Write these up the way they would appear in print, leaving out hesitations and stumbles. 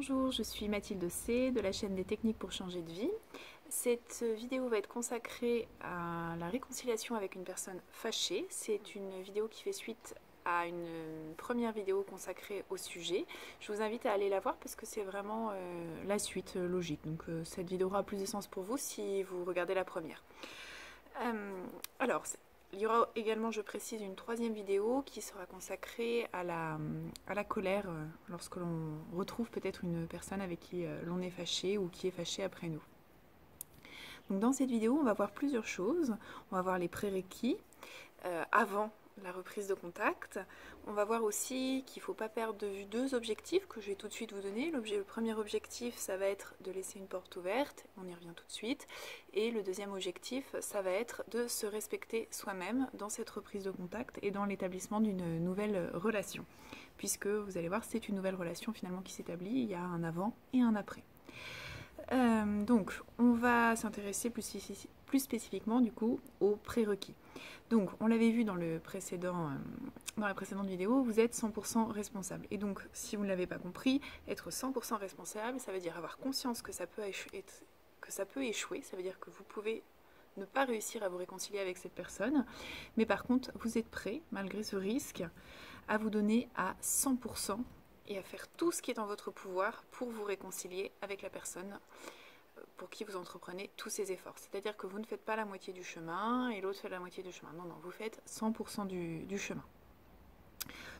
Bonjour, je suis Mathilde C de la chaîne des techniques pour changer de vie. Cette vidéo va être consacrée à la réconciliation avec une personne fâchée. C'est une vidéo qui fait suite à une première vidéo consacrée au sujet. Je vous invite à aller la voir parce que c'est vraiment la suite logique. Donc cette vidéo aura plus de sens pour vous si vous regardez la première. Alors, il y aura également, je précise, une troisième vidéo qui sera consacrée à la colère lorsque l'on retrouve peut-être une personne avec qui l'on est fâché ou qui est fâché après nous. Donc dans cette vidéo, on va voir plusieurs choses. On va voir les prérequis avant la reprise de contact. On va voir aussi qu'il ne faut pas perdre de vue deux objectifs que je vais tout de suite vous donner. Le premier objectif, ça va être de laisser une porte ouverte, on y revient tout de suite. Et le deuxième objectif, ça va être de se respecter soi-même dans cette reprise de contact et dans l'établissement d'une nouvelle relation. Puisque vous allez voir, c'est une nouvelle relation finalement qui s'établit, il y a un avant et un après. Donc, on va s'intéresser plus spécifiquement du coup aux prérequis. Donc, on l'avait vu dans la précédente vidéo, vous êtes 100% responsable. Et donc, si vous ne l'avez pas compris, être 100% responsable, ça veut dire avoir conscience que ça peut échouer, ça veut dire que vous pouvez ne pas réussir à vous réconcilier avec cette personne, mais par contre, vous êtes prêt, malgré ce risque, à vous donner à 100% et à faire tout ce qui est en votre pouvoir pour vous réconcilier avec la personne pour qui vous entreprenez tous ces efforts. C'est-à-dire que vous ne faites pas la moitié du chemin et l'autre fait la moitié du chemin. Non, non, vous faites 100% du chemin.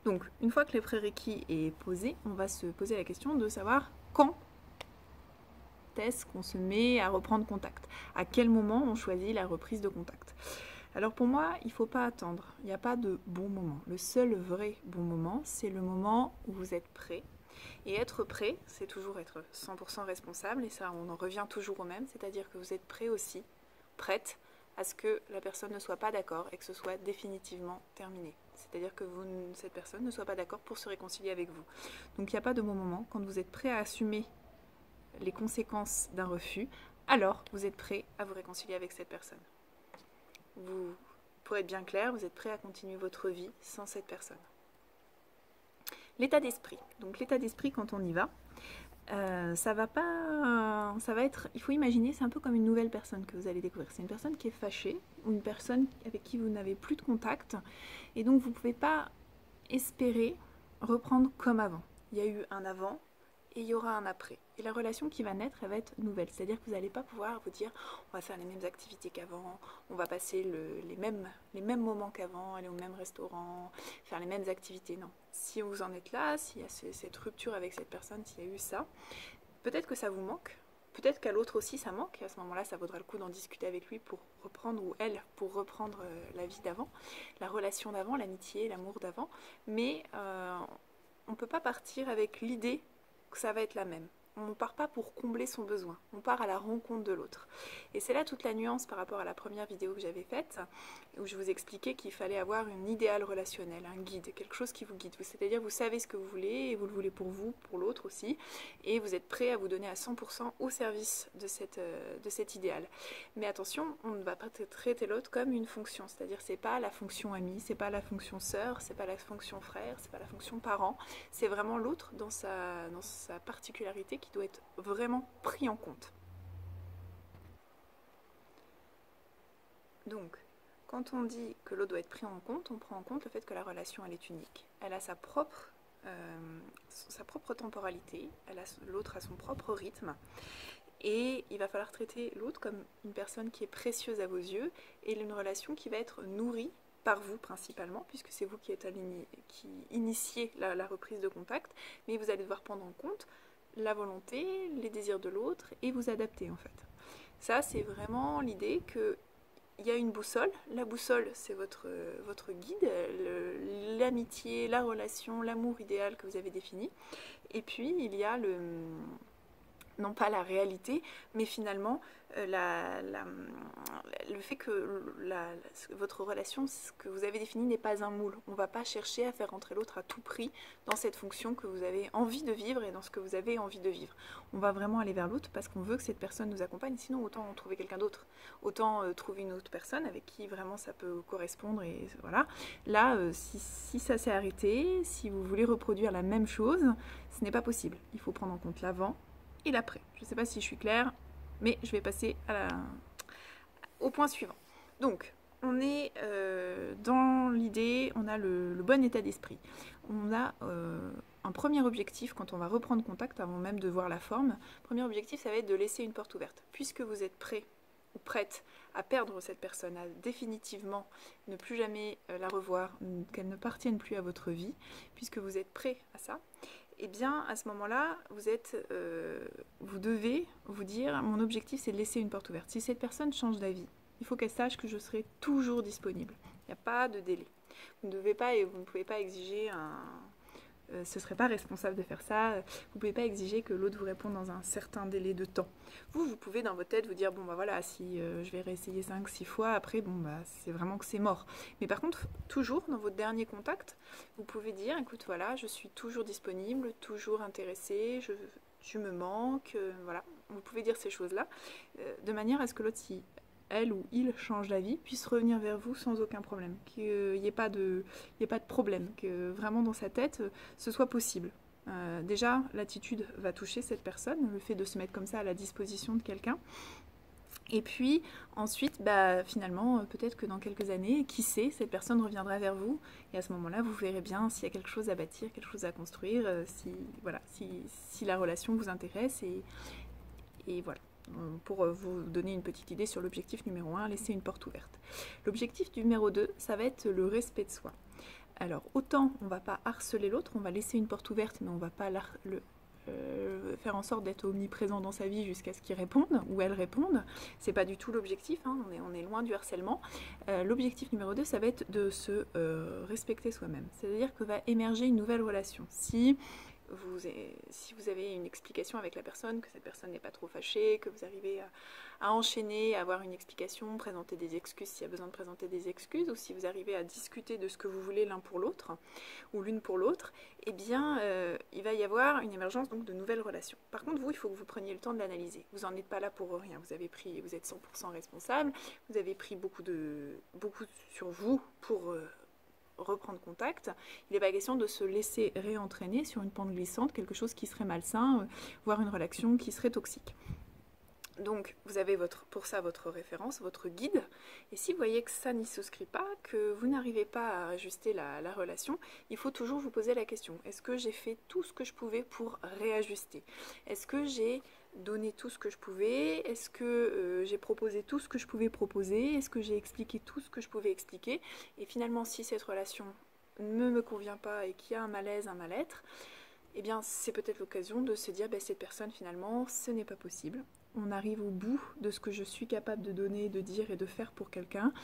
Donc, une fois que les prérequis est posé, on va se poser la question de savoir quand est-ce qu'on se met à reprendre contact. À quel moment on choisit la reprise de contact. Alors pour moi, il ne faut pas attendre. Il n'y a pas de bon moment. Le seul vrai bon moment, c'est le moment où vous êtes prêt. Et être prêt, c'est toujours être 100% responsable. Et ça, on en revient toujours au même. C'est-à-dire que vous êtes prêt aussi, prête à ce que la personne ne soit pas d'accord et que ce soit définitivement terminé. C'est-à-dire que cette personne ne soit pas d'accord pour se réconcilier avec vous. Donc il n'y a pas de bon moment. Quand vous êtes prêt à assumer les conséquences d'un refus, alors vous êtes prêt à vous réconcilier avec cette personne. Pour être bien clair, vous êtes prêt à continuer votre vie sans cette personne. L'état d'esprit. Donc l'état d'esprit quand on y va, ça va être, il faut imaginer, c'est un peu comme une nouvelle personne que vous allez découvrir. C'est une personne qui est fâchée ou une personne avec qui vous n'avez plus de contact et donc vous ne pouvez pas espérer reprendre comme avant. Il y a eu un avant et il y aura un après. Et la relation qui va naître, elle va être nouvelle. C'est-à-dire que vous n'allez pas pouvoir vous dire on va faire les mêmes activités qu'avant, on va passer les mêmes moments qu'avant, aller au même restaurant, faire les mêmes activités. Non. Si vous en êtes là, s'il y a cette rupture avec cette personne, s'il y a eu ça, peut-être que ça vous manque. Peut-être qu'à l'autre aussi ça manque, et à ce moment-là ça vaudra le coup d'en discuter avec lui pour reprendre, ou elle, pour reprendre la vie d'avant, la relation d'avant, l'amitié, l'amour d'avant, mais on ne peut pas partir avec l'idée que ça va être la même. On ne part pas pour combler son besoin, on part à la rencontre de l'autre. Et c'est là toute la nuance par rapport à la première vidéo que j'avais faite, où je vous expliquais qu'il fallait avoir une idéal relationnel, un guide, quelque chose qui vous guide. C'est-à-dire vous savez ce que vous voulez, et vous le voulez pour vous, pour l'autre aussi, et vous êtes prêt à vous donner à 100% au service de cet idéal. Mais attention, on ne va pas traiter l'autre comme une fonction, c'est-à-dire c'est pas la fonction amie, c'est pas la fonction sœur, c'est pas la fonction frère, c'est pas la fonction parent, c'est vraiment l'autre dans sa particularité qui doit être vraiment pris en compte. Donc, quand on dit que l'autre doit être pris en compte, on prend en compte le fait que la relation elle est unique. Elle a sa propre temporalité, l'autre a son propre rythme, et il va falloir traiter l'autre comme une personne qui est précieuse à vos yeux, et une relation qui va être nourrie par vous principalement, puisque c'est vous qui initiez la reprise de contact, mais vous allez devoir prendre en compte la volonté, les désirs de l'autre et vous adapter en fait. Ça c'est vraiment l'idée que il y a une boussole. La boussole, c'est votre guide, l'amitié, la relation, l'amour idéal que vous avez défini. Et puis, il y a non pas la réalité, mais finalement le fait que votre relation, ce que vous avez défini, n'est pas un moule. On ne va pas chercher à faire rentrer l'autre à tout prix dans cette fonction que vous avez envie de vivre et dans ce que vous avez envie de vivre. On va vraiment aller vers l'autre parce qu'on veut que cette personne nous accompagne, sinon autant trouver quelqu'un d'autre. Autant trouver une autre personne avec qui vraiment ça peut correspondre. Et voilà. Là, si ça s'est arrêté, si vous voulez reproduire la même chose, ce n'est pas possible. Il faut prendre en compte l'avant et l'après. Je ne sais pas si je suis claire, mais je vais passer au point suivant. Donc, on est dans l'idée, on a le bon état d'esprit. On a un premier objectif quand on va reprendre contact, avant même de voir la forme. Le premier objectif, ça va être de laisser une porte ouverte. Puisque vous êtes prêt ou prête à perdre cette personne, à définitivement ne plus jamais la revoir, qu'elle ne partienne plus à votre vie, puisque vous êtes prêt à ça, eh bien, à ce moment-là, vous devez vous dire, mon objectif, c'est de laisser une porte ouverte. Si cette personne change d'avis, il faut qu'elle sache que je serai toujours disponible. Il n'y a pas de délai. Vous ne devez pas et vous ne pouvez pas exiger ce ne serait pas responsable de faire ça. Vous ne pouvez pas exiger que l'autre vous réponde dans un certain délai de temps. Vous pouvez dans votre tête vous dire, bon bah voilà, si je vais réessayer 5-6 fois, après, bon bah c'est vraiment que c'est mort. Mais par contre, toujours dans votre dernier contact, vous pouvez dire, écoute, voilà, je suis toujours disponible, toujours intéressée, tu me manques, voilà. Vous pouvez dire ces choses-là, de manière à ce que l'autre, si elle ou il change d'avis, puisse revenir vers vous sans aucun problème, qu'il n'y ait pas de problème, que vraiment dans sa tête, ce soit possible. Déjà, l'attitude va toucher cette personne, le fait de se mettre comme ça à la disposition de quelqu'un. Et puis, ensuite, finalement, peut-être que dans quelques années, qui sait, cette personne reviendra vers vous, et à ce moment-là, vous verrez bien s'il y a quelque chose à bâtir, quelque chose à construire, si la relation vous intéresse, et voilà. Pour vous donner une petite idée sur l'objectif numéro 1, laisser une porte ouverte. L'objectif numéro 2, ça va être le respect de soi. Alors, autant on ne va pas harceler l'autre, on va laisser une porte ouverte, mais on ne va pas faire en sorte d'être omniprésent dans sa vie jusqu'à ce qu'il réponde ou elle réponde. C'est pas du tout l'objectif, hein, on est loin du harcèlement. L'objectif numéro 2, ça va être de se respecter soi-même. C'est-à-dire que va émerger une nouvelle relation. Si vous avez une explication avec la personne, que cette personne n'est pas trop fâchée, que vous arrivez à enchaîner, à avoir une explication, présenter des excuses s'il y a besoin de présenter des excuses, ou si vous arrivez à discuter de ce que vous voulez l'un pour l'autre, ou l'une pour l'autre, eh bien, il va y avoir une émergence donc de nouvelles relations. Par contre, il faut que vous preniez le temps de l'analyser. Vous n'en êtes pas là pour rien. Vous êtes 100% responsable, vous avez pris beaucoup sur vous pour reprendre contact. Il n'est pas question de se laisser réentraîner sur une pente glissante, quelque chose qui serait malsain, voire une relation qui serait toxique. Donc vous avez pour ça votre référence, votre guide, et si vous voyez que ça n'y souscrit pas, que vous n'arrivez pas à ajuster la relation, il faut toujours vous poser la question, est-ce que j'ai fait tout ce que je pouvais pour réajuster? Est-ce que j'ai donné tout ce que je pouvais? Est-ce que j'ai proposé tout ce que je pouvais proposer? Est-ce que j'ai expliqué tout ce que je pouvais expliquer? Et finalement, si cette relation ne me convient pas et qu'il y a un malaise, un mal-être, eh bien c'est peut-être l'occasion de se dire, cette personne finalement, ce n'est pas possible. On arrive au bout de ce que je suis capable de donner, de dire et de faire pour quelqu'un.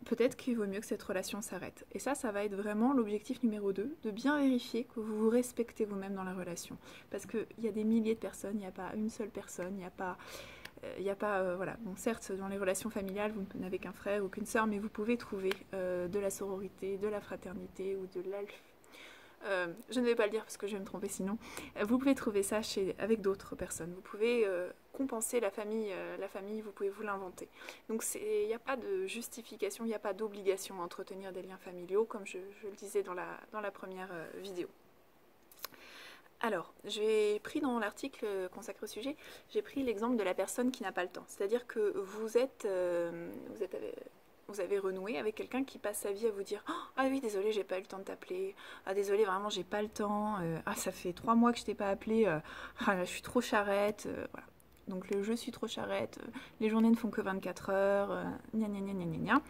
Peut-être qu'il vaut mieux que cette relation s'arrête. Et ça va être vraiment l'objectif numéro 2, de bien vérifier que vous vous respectez vous-même dans la relation. Parce qu'il y a des milliers de personnes, il n'y a pas une seule personne, il n'y a pas... voilà. Bon, certes, dans les relations familiales, vous n'avez qu'un frère ou qu'une sœur, mais vous pouvez trouver de la sororité, de la fraternité ou de je ne vais pas le dire parce que je vais me tromper sinon. Vous pouvez trouver ça avec d'autres personnes. Vous pouvez compenser la famille, vous pouvez vous l'inventer. Donc il n'y a pas de justification, il n'y a pas d'obligation à entretenir des liens familiaux, comme je le disais dans la première vidéo. Alors, j'ai pris dans l'article consacré au sujet, j'ai pris l'exemple de la personne qui n'a pas le temps. C'est-à-dire que vous avez renoué avec quelqu'un qui passe sa vie à vous dire « Ah oui, désolé, j'ai pas eu le temps de t'appeler. Ah désolé, vraiment, j'ai pas le temps. Ah, ça fait 3 mois que je t'ai pas appelé. Je suis trop charrette. » Voilà. Donc le « je suis trop charrette. Les journées ne font que 24 heures. Gna gna gna gna gna gna. »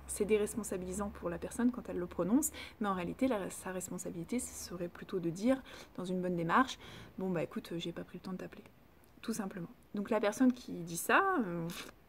C'est déresponsabilisant pour la personne quand elle le prononce, mais en réalité, sa responsabilité, ce serait plutôt de dire, dans une bonne démarche, « Bon, écoute, j'ai pas pris le temps de t'appeler. » Tout simplement. Donc la personne qui dit ça...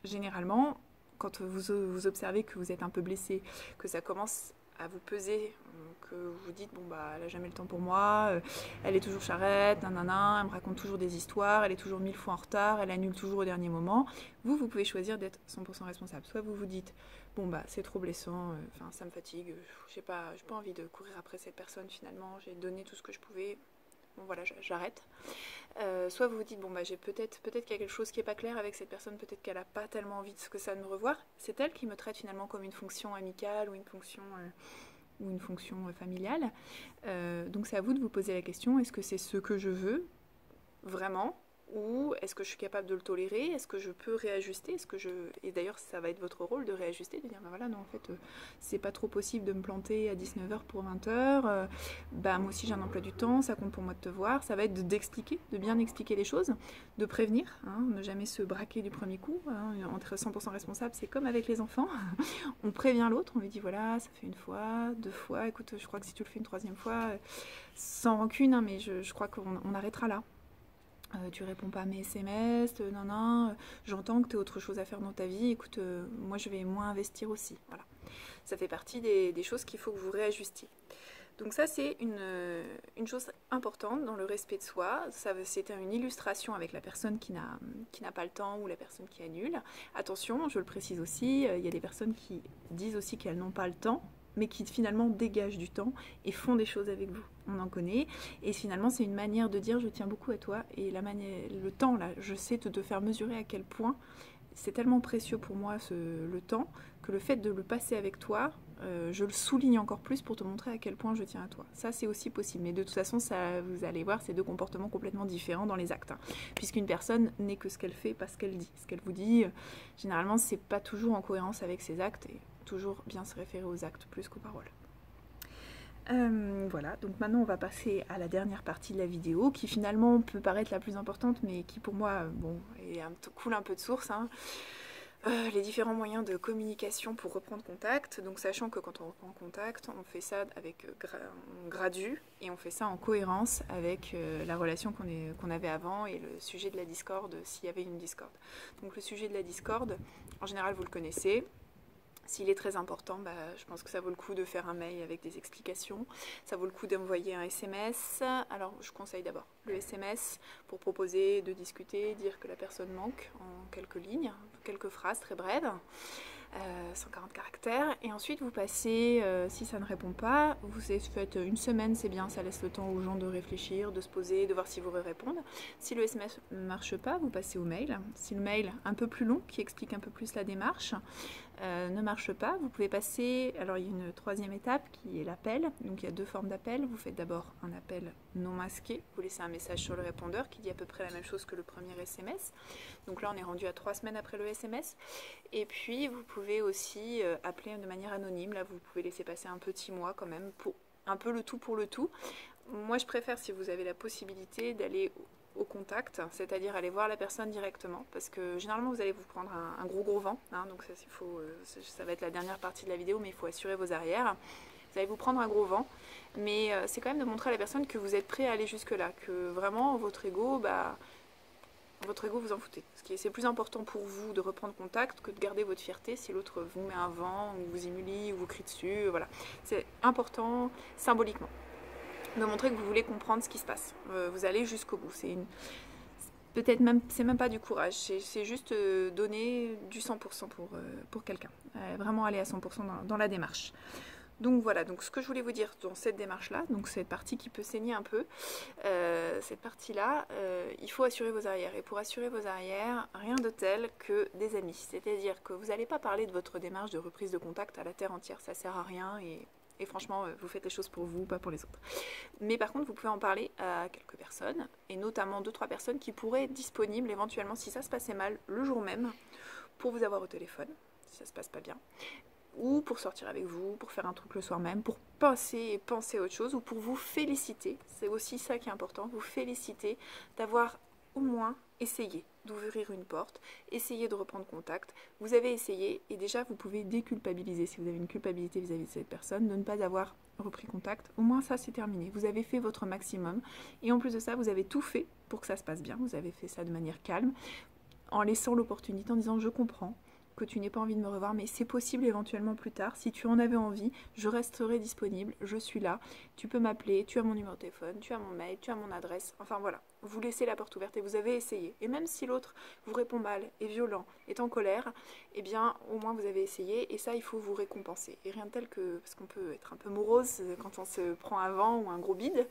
généralement, quand vous observez que vous êtes un peu blessé, que ça commence à vous peser, que vous vous dites bon bah elle a jamais le temps pour moi, elle est toujours charrette, nanana, elle me raconte toujours des histoires, elle est toujours 1000 fois en retard, elle annule toujours au dernier moment, vous pouvez choisir d'être 100% responsable. Soit vous vous dites bon bah c'est trop blessant, ça me fatigue, j'ai pas envie de courir après cette personne finalement, j'ai donné tout ce que je pouvais, bon voilà j'arrête. Soit vous vous dites bon bah j'ai peut-être qu'il y a quelque chose qui est pas clair avec cette personne, peut-être qu'elle a pas tellement envie de ça de me revoir, c'est elle qui me traite finalement comme une fonction amicale ou une fonction familiale. Donc c'est à vous de vous poser la question, est-ce que c'est ce que je veux vraiment, ou est-ce que je suis capable de le tolérer, est-ce que je peux réajuster, et d'ailleurs ça va être votre rôle de réajuster, de dire bah voilà non en fait c'est pas trop possible de me planter à 19h pour 20h, bah moi aussi j'ai un emploi du temps, ça compte pour moi de te voir, ça va être d'expliquer, de bien expliquer les choses, de prévenir, ne jamais se braquer du premier coup, entre 100% responsable c'est comme avec les enfants, on prévient l'autre, on lui dit voilà ça fait une fois, deux fois, écoute je crois que si tu le fais une troisième fois, sans rancune mais je crois qu'on arrêtera là. Tu réponds pas à mes SMS, j'entends que tu as autre chose à faire dans ta vie, écoute, moi je vais moins investir aussi. Voilà. Ça fait partie des choses qu'il faut que vous réajustiez. Donc ça c'est une chose importante dans le respect de soi, c'est une illustration avec la personne qui n'a pas le temps ou la personne qui annule. Attention, je le précise aussi, il y a des personnes qui disent aussi qu'elles n'ont pas le temps, mais qui finalement dégagent du temps et font des choses avec vous. On en connaît. Et finalement, c'est une manière de dire je tiens beaucoup à toi. Et le temps, là, je sais te faire mesurer à quel point c'est tellement précieux pour moi le temps, que le fait de le passer avec toi, je le souligne encore plus pour te montrer à quel point je tiens à toi. Ça, c'est aussi possible. Mais de toute façon, vous allez voir, c'est deux comportements complètement différents dans les actes. Puisqu'une personne n'est que ce qu'elle fait, pas ce qu'elle dit. Ce qu'elle vous dit, généralement, c'est pas toujours en cohérence avec ses actes. Et toujours bien se référer aux actes plus qu'aux paroles. Voilà, donc maintenant on va passer à la dernière partie de la vidéo qui finalement peut paraître la plus importante mais qui pour moi coule un peu de source. Les différents moyens de communication pour reprendre contact. Donc sachant que quand on reprend contact, on fait ça avec gradu et on fait ça en cohérence avec la relation qu'on avait avant et le sujet de la discorde s'il y avait une discorde. Donc le sujet de la discorde, en général vous le connaissez. S'il est très important, je pense que ça vaut le coup de faire un mail avec des explications. Ça vaut le coup d'envoyer un SMS. Alors, je conseille d'abord le SMS pour proposer de discuter, dire que la personne manque en quelques lignes, quelques phrases très brèves. 140 caractères, et ensuite vous passez, si ça ne répond pas, vous faites une semaine, c'est bien, ça laisse le temps aux gens de réfléchir, de se poser, de voir si vous répondent. Si le SMS ne marche pas, vous passez au mail. Si le mail un peu plus long, qui explique un peu plus la démarche, ne marche pas, vous pouvez passer, alors il y a une troisième étape qui est l'appel, donc il y a deux formes d'appel. Vous faites d'abord un appel non masqué, vous laissez un message sur le répondeur qui dit à peu près la même chose que le premier SMS, donc là on est rendu à 3 semaines après le SMS, et puis vous pouvez aussi appeler de manière anonyme, là vous pouvez laisser passer un petit mois quand même, pour un peu le tout pour le tout. Moi je préfère, si vous avez la possibilité, d'aller au contact, c'est-à-dire aller voir la personne directement, parce que généralement vous allez vous prendre un gros vent, donc ça va être la dernière partie de la vidéo, mais il faut assurer vos arrières. Vous allez vous prendre un gros vent, mais c'est quand même de montrer à la personne que vous êtes prêt à aller jusque là, que vraiment votre ego, vous en foutez. C'est plus important pour vous de reprendre contact que de garder votre fierté si l'autre vous met un vent, ou vous humilie, ou vous crie dessus, voilà. C'est important symboliquement de montrer que vous voulez comprendre ce qui se passe. Vous allez jusqu'au bout. C'est même pas du courage, c'est juste donner du 100% pour quelqu'un. Vraiment aller à 100% dans la démarche. Donc voilà, donc ce que je voulais vous dire dans cette démarche-là, donc cette partie qui peut saigner un peu, cette partie-là, il faut assurer vos arrières. Et pour assurer vos arrières, rien de tel que des amis. C'est-à-dire que vous n'allez pas parler de votre démarche de reprise de contact à la terre entière, ça sert à rien et franchement, vous faites les choses pour vous, pas pour les autres. Mais par contre, vous pouvez en parler à quelques personnes, et notamment 2-3 personnes qui pourraient être disponibles éventuellement si ça se passait mal le jour même, pour vous avoir au téléphone, si ça se passe pas bien, ou pour sortir avec vous, pour faire un truc le soir même, pour penser à autre chose, ou pour vous féliciter. C'est aussi ça qui est important, vous féliciter d'avoir au moins essayé d'ouvrir une porte, essayez de reprendre contact. Vous avez essayé et déjà vous pouvez déculpabiliser si vous avez une culpabilité vis-à-vis de cette personne de ne pas avoir repris contact. Au moins ça c'est terminé. Vous avez fait votre maximum et en plus de ça vous avez tout fait pour que ça se passe bien. Vous avez fait ça de manière calme en laissant l'opportunité en disant je comprends. que tu n'aies pas envie de me revoir, mais c'est possible éventuellement plus tard. Si tu en avais envie, je resterai disponible, je suis là. Tu peux m'appeler, tu as mon numéro de téléphone, tu as mon mail, tu as mon adresse. Enfin voilà, vous laissez la porte ouverte et vous avez essayé. Et même si l'autre vous répond mal, est violent, est en colère, eh bien au moins vous avez essayé et ça il faut vous récompenser. Et rien de tel que, parce qu'on peut être un peu morose quand on se prend un vent ou un gros bide,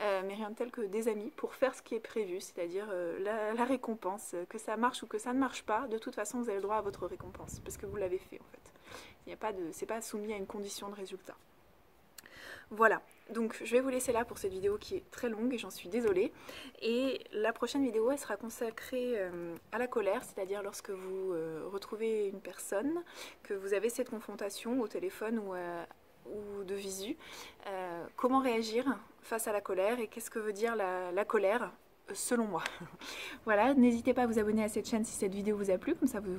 mais rien de tel que des amis pour faire ce qui est prévu, c'est-à-dire la récompense, que ça marche ou que ça ne marche pas, de toute façon vous avez le droit à votre récompense, parce que vous l'avez fait en fait. Il n'y a pas de, c'est pas soumis à une condition de résultat. Voilà, donc je vais vous laisser là pour cette vidéo qui est très longue et j'en suis désolée. Et la prochaine vidéo, elle sera consacrée à la colère, c'est-à-dire lorsque vous retrouvez une personne, que vous avez cette confrontation au téléphone ou de visu, comment réagir face à la colère et qu'est-ce que veut dire la colère selon moi. Voilà, n'hésitez pas à vous abonner à cette chaîne si cette vidéo vous a plu, comme ça vous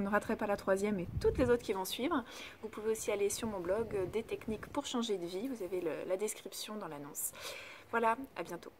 ne raterez pas la troisième et toutes les autres qui vont suivre. Vous pouvez aussi aller sur mon blog des techniques pour changer de vie, vous avez la description dans l'annonce. Voilà, à bientôt.